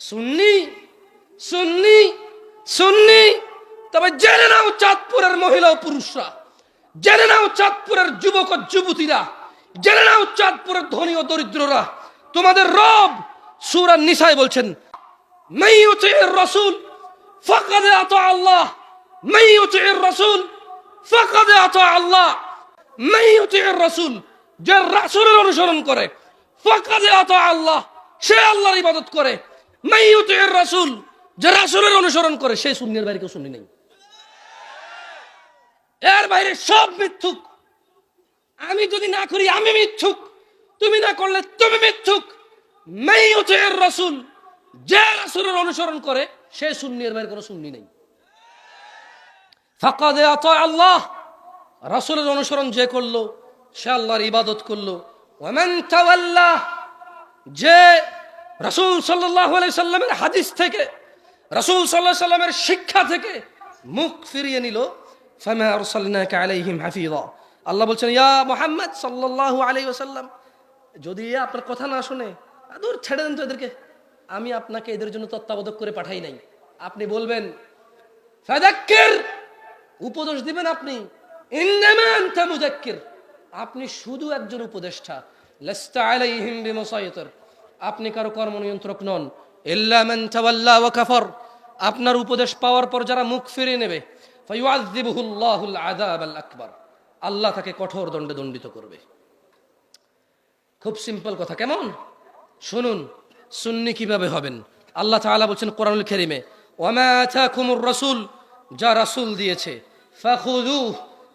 সুন্নি সুন্নি সুন্নি। তবে জেনে নাও চাঁদপুরের মহিলা ও পুরুষরা, জেনে নাও চাঁদপুরের যুবক ও যুবতীরা, জেনে নাও চাঁদপুরের ধনী ও দরিদ্ররা, তোমাদের রব সূরা নিসায় বলছেন, মান ইউতির রাসূল ফাকাদ আতা আল্লাহ, মান ইউতির রাসূল ফাকাদ আতা আল্লাহ, মান ইউতির রাসূল, যে রাসূলের অনুসরণ করে, ফাকাদ আতা আল্লাহ, সে আল্লাহর ইবাদত করে, মান ইউতির রাসূল, যে রাসূলের অনুসরণ করে, সে সুন্নির বাইরে কেউ সুন্নি নেই। এর বাইরে সব মিথ্যুক। আমি যদি না করি আমি মিথ্যুক, তুমি না করলে তুমি মিথ্যুক। মান ইউতির রাসূল, যে রাসূলের অনুসরণ করে, সে সুন্নি, এর বাইরে কোনো সুন্নি নেই। ফাকাদ আতা আল্লাহ, রাসূলের অনুসরণ যে করলো সে আল্লাহর ইবাদত করলো। ওয়া মান তাওয়াল্লা, যে রাসূল সাল্লাল্লাহু আলাইহি সাল্লামের হাদিস থেকে, রাসূল সাল্লাল্লাহু আলাইহি সাল্লামের শিক্ষা থেকে মুখ ফিরিয়ে নিল, ফামা আরসালনাকা আলাইহিম হাফিযা, আল্লাহ বলছেন, ইয়া মুহাম্মদ সাল্লাল্লাহু আলাইহি ওয়াসাল্লাম, যদি আপনার কথা না শুনে, দূর ছেড়ে দেন তো এদেরকে, আমি আপনাকে এদের জন্য তত্ত্বাবধায়ক করে পাঠাই নাই। আপনি বলবেন ফাযাক্কির, উপদেশ দিবেন আপনি, ইন্নামা আনতা মুযাক্কির, আপনি শুধু একজন উপদেষ্টা, লাস্তা আলাইহিম বিমুসাইতির, আপনি কারো কর্ম নিয়ন্ত্রক নন। ইল্লা মান তাওয়াল্লা ওয়া কাফার, আপনার উপদেশ পাওয়ার পর যারা মুখ ফিরিয়ে নেবে, ফায়ুআযযিবুহুল্লাহুল আযাবাল আকবার, আল্লাহ তাকে কঠোর দণ্ডে দণ্ডিত করবে। খুব সিম্পল কথা, কেমন? শুনুন সুন্নি কিভাবে হবেন। আল্লাহ তাআলা বলছেন কোরআনুল কারীমে, ওয়ামা আতাকুমুর রাসূল, যা রাসূল দিয়েছে, ফাখুযুহু,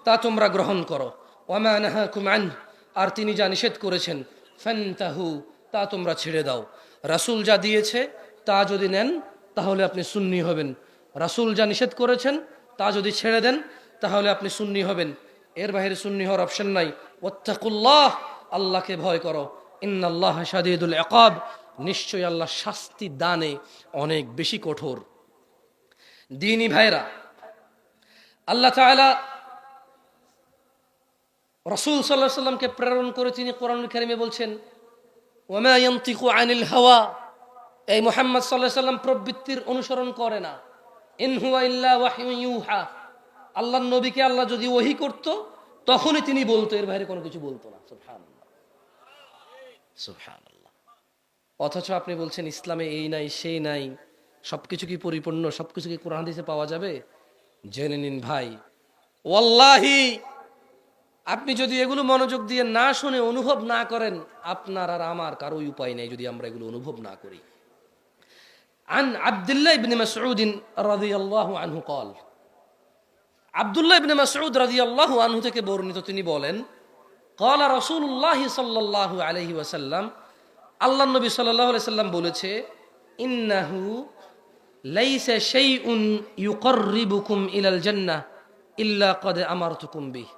তা তোমরা গ্রহণ করো, ওয়ামা নাহাকুম আনহু, আর তিনি যা নিষেধ করেছেন, ফান্তাহু, তা তোমরা ছেড়ে দাও। রাসূল যা দিয়েছে তা যদি নেন তাহলে আপনি সুন্নি হবেন, রাসূল যা নিষেধ করেছেন তা যদি ছেড়ে দেন তাহলে আপনি সুন্নি হবেন, এর বাইরে সুন্নি হওয়ার অপশন নাই। ওয়াত্তাকুল্লাহ, আল্লাহকে ভয় করো, ইন্নাল্লাহা শাদীদুল ইকাব, নিশ্চয়ই আল্লাহ শাস্তি দানে অনেক বেশি কঠোর। দ্বীনি ভাইরা, আল্লাহ তাআলা রাসূল সাল্লাল্লাহু আলাইহি সাল্লামকে প্রেরণ করে তিনি কোরআনুল কারীমে বলছেন, ওয়ামা ইয়ানতিকু আনিল হাওয়া, এই মুহাম্মদ সাল্লাল্লাহু আলাইহি সাল্লাম প্রবৃত্তির অনুসরণ করে না, ইন হুয়া ইল্লা ওয়াহয়ুন ইউহা, আল্লাহর নবীকে আল্লাহ যদি ওহী করত তখনই তিনি বলতো, এর বাইরে কোনো কিছু বলতো না। সুবহানাল্লাহ সুবহানাল্লাহ। অথচ আপনি বলছেন ইসলামে এই নাই সেই নাই, সবকিছু কি পরিপূর্ণ, সবকিছু কি কোরআন হাদিসে পাওয়া যাবে? জেনে নিন ভাই, ওয়াল্লাহি আপনি যদি এগুলো মনোযোগ দিয়ে না শুনে অনুভব না করেন, আপনার আর আমার কারো উপায় নেই যদি আমরা এগুলো অনুভব না করি। আন আব্দুল্লাহ ইবনে মাসউদ রাদিয়াল্লাহু আনহু قال, আব্দুল্লাহ ইবনে মাসউদ রাদিয়াল্লাহু আনহু থেকে বর্ণিত, তিনি বলেন, قال রাসূলুল্লাহ সাল্লাল্লাহু আলাইহি ওয়াসাল্লাম, আল্লাহর নবী সাল্লাল্লাহু আলাইহি সাল্লাম বলেছে, ইন্নাহু লাইসা শাইউন ইউকাররিবুকুম ইলাল জান্নাহ ইল্লা ক্বাদ আমারতুকুম বিহি,